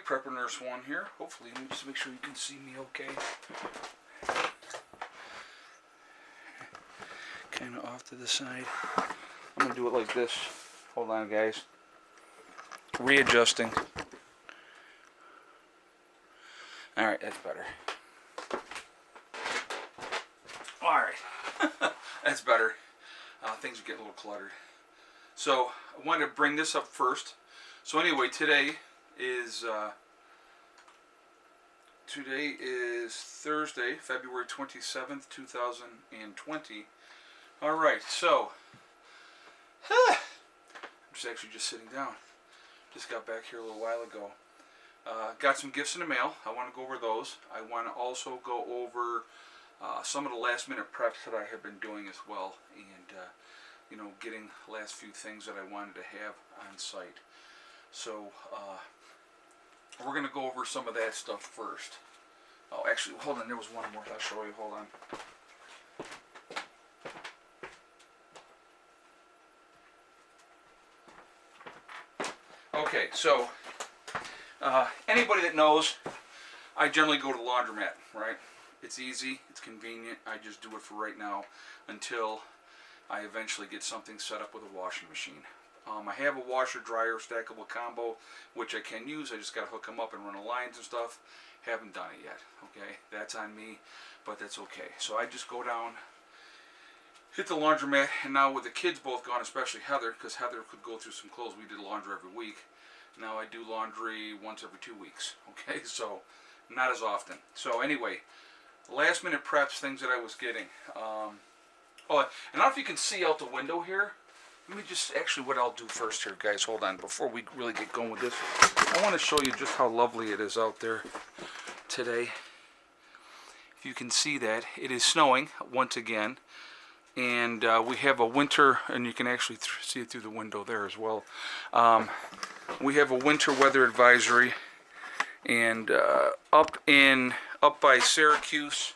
Prepper Nurse 1 here. Hopefully, let me just make sure you can see me okay. Kind of off to the side. I'm going to do it like this. Hold on, guys. Readjusting. Alright, that's better. Alright. That's better. Things are getting a little cluttered. So, I wanted to bring this up first. So anyway, today is Thursday, February 27th, 2020. Alright, so I'm just sitting down. Just got back here a little while ago. Got some gifts in the mail. I want to go over those. I want to also go over some of the last minute preps that I have been doing as well, and getting the last few things that I wanted to have on site. So we're going to go over some of that stuff first. Oh, actually, hold on. There was one more. I'll show you. Hold on. Okay, so anybody that knows, I generally go to the laundromat, right? It's easy, it's convenient. I just do it for right now until I eventually get something set up with a washing machine. I have a washer-dryer stackable combo, which I can use. I just got to hook them up and run the lines and stuff. Haven't done it yet, okay? That's on me, but that's okay. So I just go down, hit the laundromat, and now with the kids both gone, especially Heather, because Heather could go through some clothes. We did laundry every week. Now I do laundry once every 2 weeks, okay? So not as often. So anyway, last minute preps, things that I was getting. And I don't know if you can see out the window here. Let me just, actually what I'll do first here, guys, hold on, before we really get going with this. I want to show you just how lovely it is out there today. If you can see that, it is snowing once again. And we have a winter, and you can actually see it through the window there as well. We have a winter weather advisory, and up by Syracuse,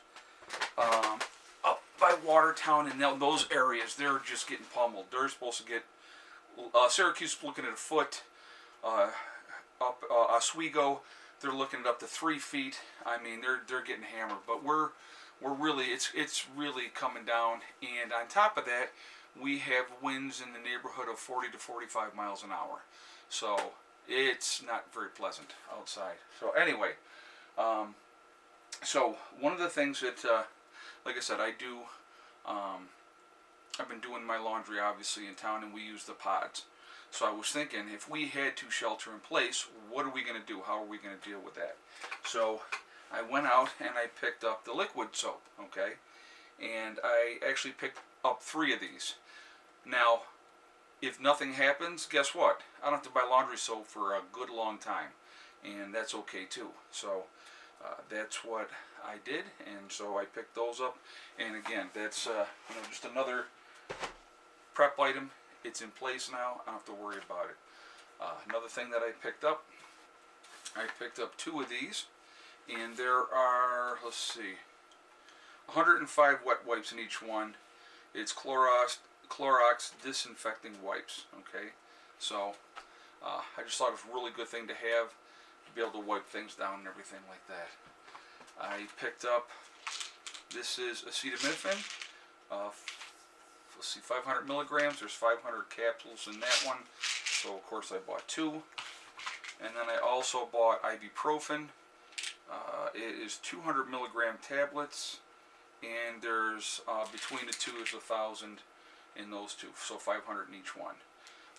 up by Watertown, and those areas, they're just getting pummeled. They're supposed to get Syracuse is looking at a foot. Up Oswego, they're looking at up to 3 feet. I mean, they're getting hammered, but we're really, it's really coming down. And on top of that, we have winds in the neighborhood of 40 to 45 miles an hour. So it's not very pleasant outside. So anyway, so one of the things that, like I said, I do, I've been doing my laundry obviously in town, and we use the pods. So I was thinking, if we had to shelter in place, what are we going to do? How are we going to deal with that? So I went out and I picked up the liquid soap, okay? And I actually picked up 3 of these. Now, if nothing happens, guess what? I don't have to buy laundry soap for a good long time. And that's okay too. So that's what I did, and so I picked those up. And again, that's just another prep item. It's in place now. I don't have to worry about it. Another thing that I picked up 2 of these, and there are, let's see, 105 wet wipes in each one. It's Clorox disinfecting wipes, okay? So I just thought it was a really good thing to have, to be able to wipe things down and everything like that. I picked up, this is acetaminophen, let's see, 500 milligrams. There's 500 capsules in that one, so of course I bought 2. And then I also bought ibuprofen. It is 200 milligram tablets, and there's between the 2 is 1,000 in those 2, so 500 in each one.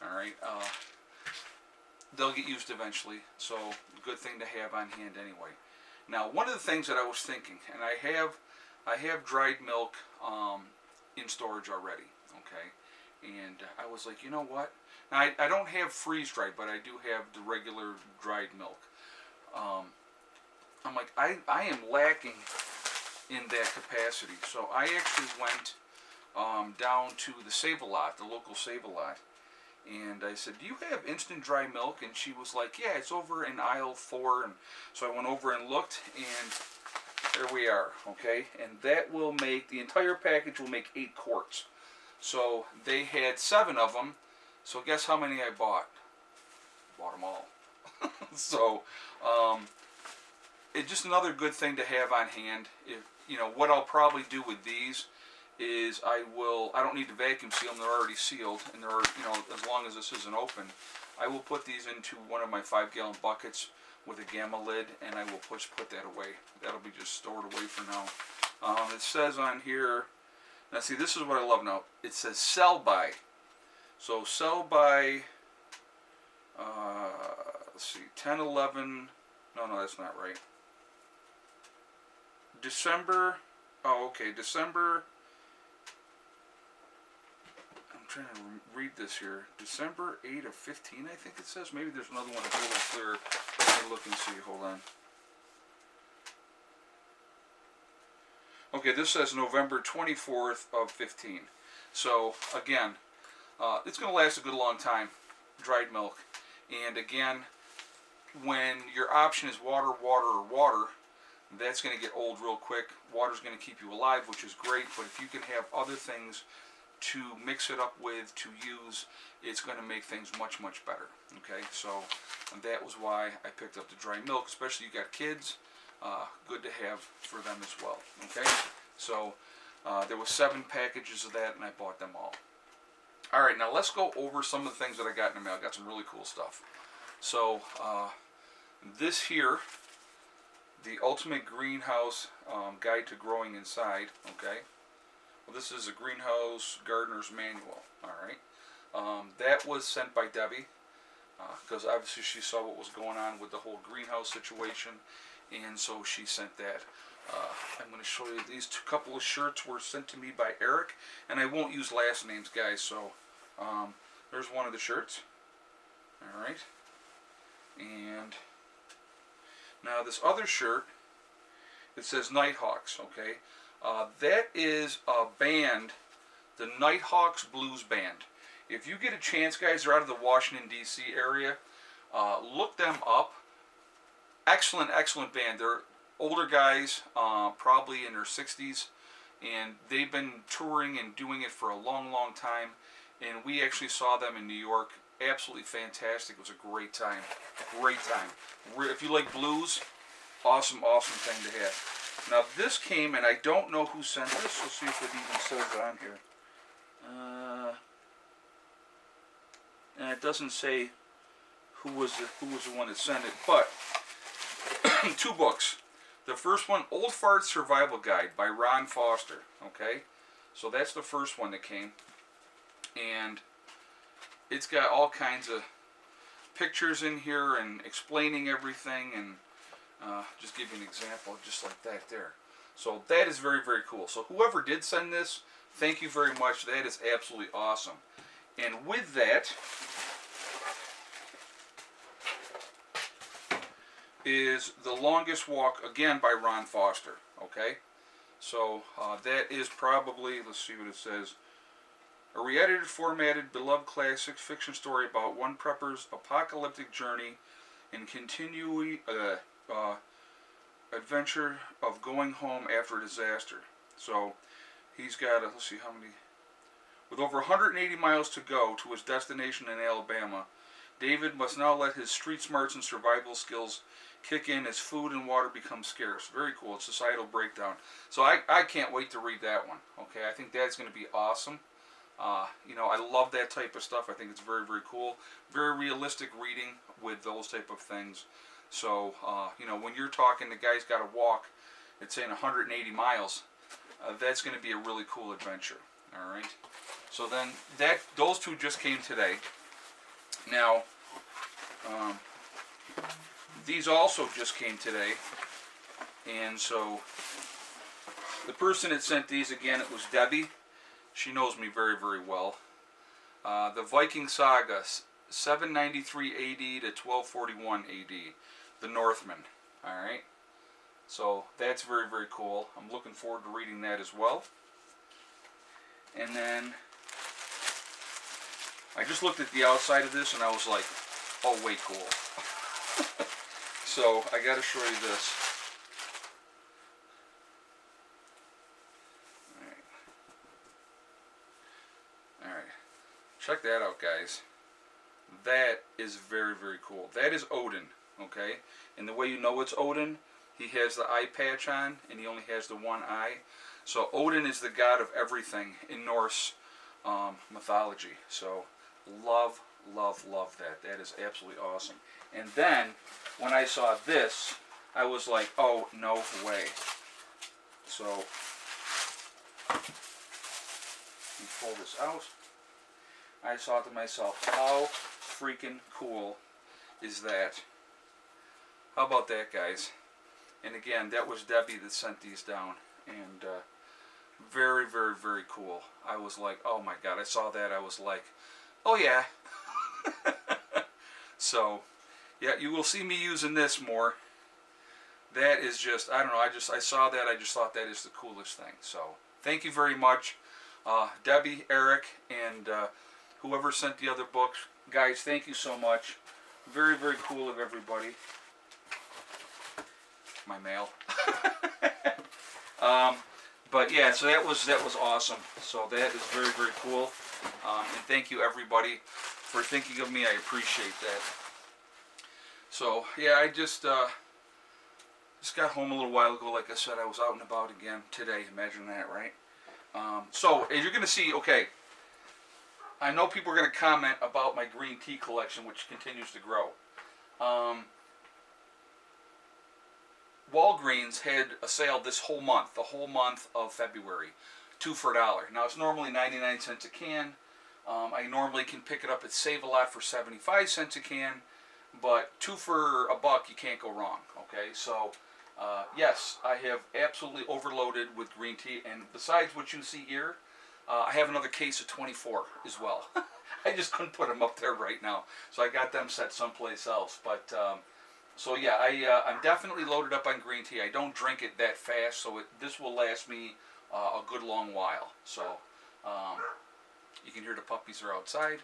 All right, they'll get used eventually, so good thing to have on hand anyway. Now, one of the things that I was thinking, and I have dried milk in storage already, okay? And I was like, you know what? Now, I don't have freeze-dried, but I do have the regular dried milk. I'm like, I am lacking in that capacity. So I actually went down to the Save-A-Lot, the local Save-A-Lot. And I said, do you have instant dry milk? And she was like, yeah, it's over in aisle 4. And so I went over and looked, and there we are, okay? And that will make, the entire package will make 8 quarts. So they had 7 of them. So guess how many I bought? Bought them all. So, it's just another good thing to have on hand. If you know what I'll probably do with these is I don't need to vacuum seal them, they're already sealed, and they're, as long as this isn't open, I will put these into one of my 5-gallon buckets with a gamma lid, and I will put that away. That'll be just stored away for now. It says on here, now see, this is what I love now. It says sell by. So sell by, let's see, 10, 11, no, that's not right. December, December, I'm trying to read this here. December 8 of 15, I think it says. Maybe there's another one that's a little clearer. Let me look and see, hold on. Okay, this says November 24th of 15. So, again, it's going to last a good long time, dried milk. And again, when your option is water, or water, that's going to get old real quick. Water's going to keep you alive, which is great, but if you can have other things to mix it up with, to use, it's going to make things much, much better. Okay, so that was why I picked up the dry milk, especially you got kids, good to have for them as well. Okay, so there was 7 packages of that, and I bought them all. Alright, now let's go over some of the things that I got in the mail. I got some really cool stuff. So, this here, the Ultimate Greenhouse Guide to Growing Inside, okay? Well, this is a Greenhouse Gardener's Manual, alright? That was sent by Debbie, because obviously she saw what was going on with the whole greenhouse situation, and so she sent that. I'm going to show you these couple of shirts were sent to me by Eric, and I won't use last names, guys, so there's one of the shirts, alright? And now this other shirt, it says Nighthawks, okay? That is a band, the Nighthawks Blues Band. If you get a chance, guys, they're out of the Washington, D.C. area. Look them up. Excellent, excellent band. They're older guys, probably in their 60s, and they've been touring and doing it for a long, long time. And we actually saw them in New York. Absolutely fantastic. It was a great time. Great time. If you like blues, awesome, awesome thing to have. Now this came, and I don't know who sent this. Let's see if it even says it on here. And it doesn't say who was the one that sent it, but 2 books. The first one, Old Fart Survival Guide by Ron Foster. Okay, so that's the first one that came, and it's got all kinds of pictures in here and explaining everything, and just give you an example just like that there. So that is very, very cool. So whoever did send this, thank you very much. That is absolutely awesome. And with that is The Longest Walk, again by Ron Foster. Okay, so that is probably, let's see what it says, a re-edited, formatted, beloved classic fiction story about one prepper's apocalyptic journey and continuing adventure of going home after a disaster. So he's got, let's see how many, with over 180 miles to go to his destination in Alabama, David must now let his street smarts and survival skills kick in as food and water become scarce. Very cool. It's societal breakdown. So I can't wait to read that one. Okay, I think that's going to be awesome. I love that type of stuff. I think it's very, very cool. Very realistic reading with those type of things. So, when you're talking, the guy's got to walk, it's saying 180 miles. That's going to be a really cool adventure. All right. So then those 2 just came today. Now, these also just came today, and so the person that sent these, again, it was Debbie. She knows me very, very well. The Viking Saga, 793 AD to 1241 AD, the Northmen. All right, so that's very, very cool. I'm looking forward to reading that as well. And then I just looked at the outside of this, and I was like, oh, way cool. So I got to show you this. All right, check that out, guys. that is very, very cool. That is Odin, okay? And the way you know it's Odin, he has the eye patch on, and he only has the one eye. So Odin is the god of everything in Norse mythology. So love, love, love that. That is absolutely awesome. And then when I saw this, I was like, oh, no way. So let me pull this out. I thought to myself, how freaking cool is that? How about that, guys? And again, that was Debbie that sent these down. And very, very, very cool. I was like, oh my God, I saw that. I was like, oh yeah. So, yeah, you will see me using this more. That is just, I don't know, I saw that, I just thought that is the coolest thing. So, thank you very much. Debbie, Eric, and whoever sent the other books. Guys, thank you so much. Very, very cool of everybody. My mail. But yeah, so that was awesome. So that is very, very cool. And thank you everybody for thinking of me. I appreciate that. So yeah, I just got home a little while ago. Like I said, I was out and about again today. Imagine that, right? So as you're gonna see, okay, I know people are gonna comment about my green tea collection, which continues to grow. Walgreens had a sale this whole month, the whole month of February, 2 for $1. Now it's normally 99 cents a can. I normally can pick it up at Save a Lot for 75 cents a can, but 2 for $1, you can't go wrong. Okay, so yes, I have absolutely overloaded with green tea, and besides what you see here, I have another case of 24 as well. I just couldn't put them up there right now, so I got them set someplace else. But so yeah, I'm definitely loaded up on green tea. I don't drink it that fast, so this will last me a good long while. So you can hear the puppies are outside.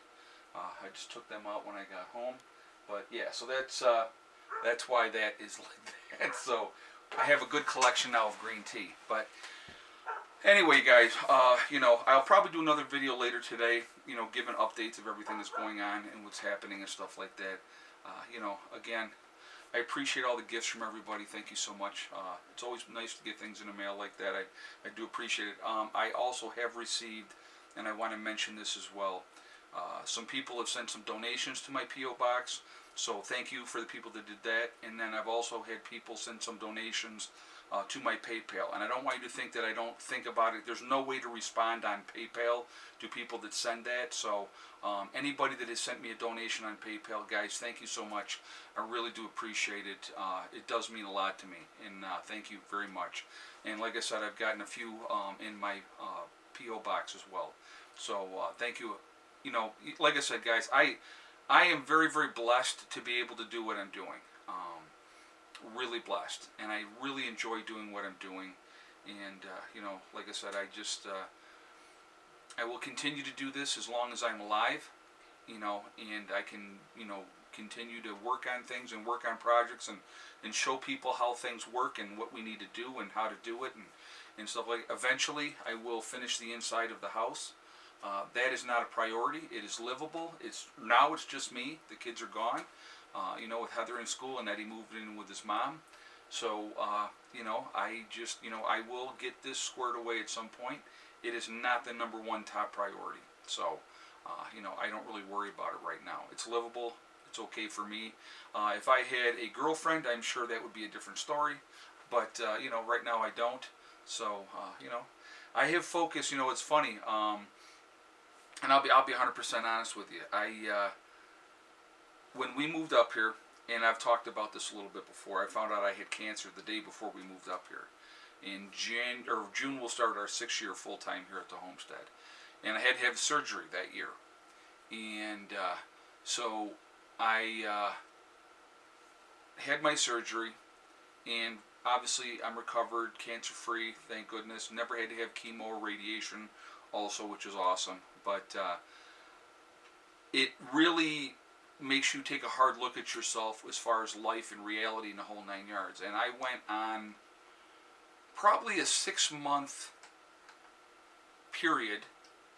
I just took them out when I got home. But yeah, so that's why that is like that. So I have a good collection now of green tea. But anyway, guys, you know, I'll probably do another video later today, you know, giving updates of everything that's going on and what's happening and stuff like that. You know, again, I appreciate all the gifts from everybody. Thank you so much. It's always nice to get things in the mail like that. I do appreciate it. I also have received, and I want to mention this as well, some people have sent some donations to my P.O. Box. So thank you for the people that did that. And then I've also had people send some donations to my PayPal. And I don't want you to think that I don't think about it. There's no way to respond on PayPal to people that send that. So anybody that has sent me a donation on PayPal, guys, thank you so much. I really do appreciate it. It does mean a lot to me. And thank you very much. And like I said, I've gotten a few in my P.O. Box as well. So thank you. You know, like I said, guys, I am very, very blessed to be able to do what I'm doing. Really blessed, and I really enjoy doing what I'm doing. And you know, like I said, I will continue to do this as long as I'm alive. You know, and I can, you know, continue to work on things and work on projects and show people how things work and what we need to do and how to do it and stuff like that. Eventually, I will finish the inside of the house. That is not a priority. It is livable. Now it's just me. The kids are gone. You know, with Heather in school, and Eddie moved in with his mom. So, you know, I will get this squared away at some point. It is not the number one top priority. So, you know, I don't really worry about it right now. It's livable. It's okay for me. If I had a girlfriend, I'm sure that would be a different story. But, you know, right now I don't. So, you know, I have focus. You know, it's funny. And I'll be 100% honest with you. When we moved up here, and I've talked about this a little bit before, I found out I had cancer the day before we moved up here. In June, we'll start our 6th year full time here at the homestead, and I had to have surgery that year. And so I had my surgery, and obviously I'm recovered, cancer free, thank goodness. Never had to have chemo or radiation, also, which is awesome. But it really makes you take a hard look at yourself as far as life and reality in the whole 9 yards. And I went on probably a 6-month period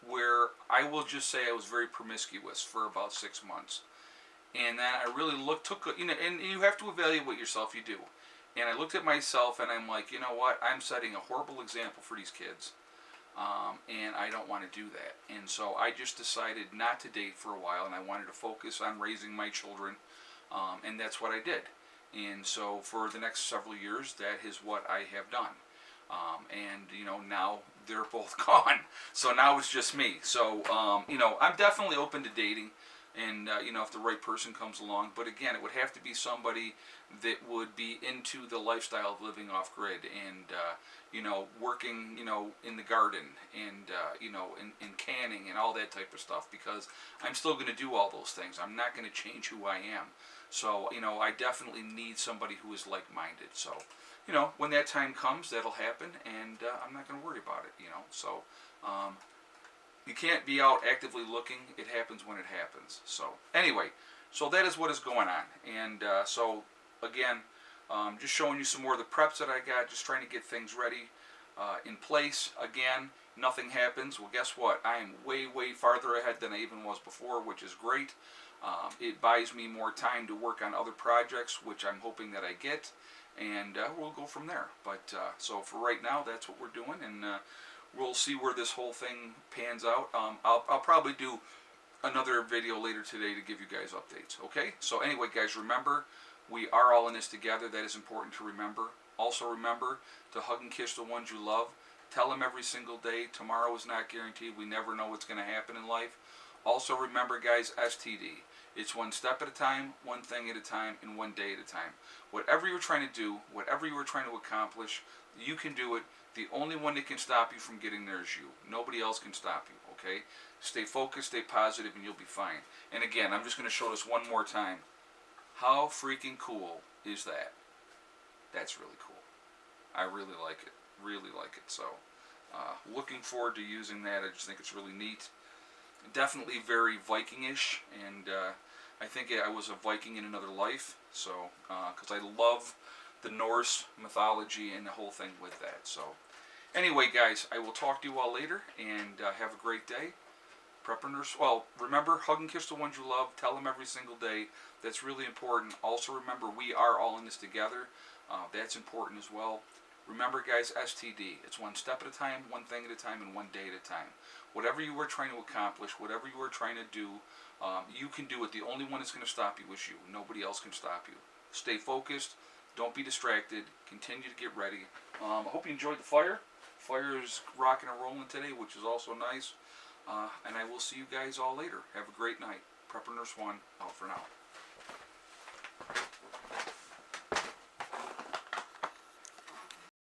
where I will just say I was very promiscuous for about 6 months. And then I really took, and you have to evaluate yourself, you do. And I looked at myself and I'm like, you know what? I'm setting a horrible example for these kids. And I don't want to do that. And so I just decided not to date for a while, and I wanted to focus on raising my children. And that's what I did. And so for the next several years, that is what I have done. And now they're both gone. So now it's just me. So I'm definitely open to dating, and if the right person comes along. But again, it would have to be somebody that would be into the lifestyle of living off grid, and working in the garden, and in canning and all that type of stuff, because I'm still going to do all those things. I'm not going to change who I am. So I definitely need somebody who is like-minded. So when that time comes, that'll happen, and I'm not going to worry about it. So you can't be out actively looking. It happens when it happens. So anyway, so that is what is going on. And so again, just showing you some more of the preps that I got, just trying to get things ready in place. Again, nothing happens. Well, guess what? I am way, way farther ahead than I even was before, which is great. It buys me more time to work on other projects, which I'm hoping that I get, and we'll go from there. But so for right now, that's what we're doing, and we'll see where this whole thing pans out. I'll probably do another video later today to give you guys updates. Okay? So anyway, guys, remember, we are all in this together. That is important to remember. Also remember to hug and kiss the ones you love. Tell them every single day. Tomorrow is not guaranteed. We never know what's going to happen in life. Also remember, guys, STD. It's one step at a time, one thing at a time, and one day at a time. Whatever you're trying to do, whatever you are trying to accomplish, you can do it. The only one that can stop you from getting there is you. Nobody else can stop you, okay? Stay focused, stay positive, and you'll be fine. And again, I'm just going to show this one more time. How freaking cool is that? That's really cool. I really like it. Really like it. So, looking forward to using that. I just think it's really neat. Definitely very Viking-ish, and I think I was a Viking in another life. So, because I love the Norse mythology and the whole thing with that. So, anyway, guys, I will talk to you all later, and have a great day. Prepper Nurse. Well, remember, hug and kiss the ones you love. Tell them every single day. That's really important. Also, remember, we are all in this together. That's important as well. Remember, guys, STD. It's one step at a time, one thing at a time, and one day at a time. Whatever you are trying to accomplish, whatever you are trying to do, you can do it. The only one that's going to stop you is you. Nobody else can stop you. Stay focused. Don't be distracted. Continue to get ready. I hope you enjoyed the fire. Fire is rocking and rolling today, which is also nice. And I will see you guys all later. Have a great night. Prepper Nurse 1, out for now.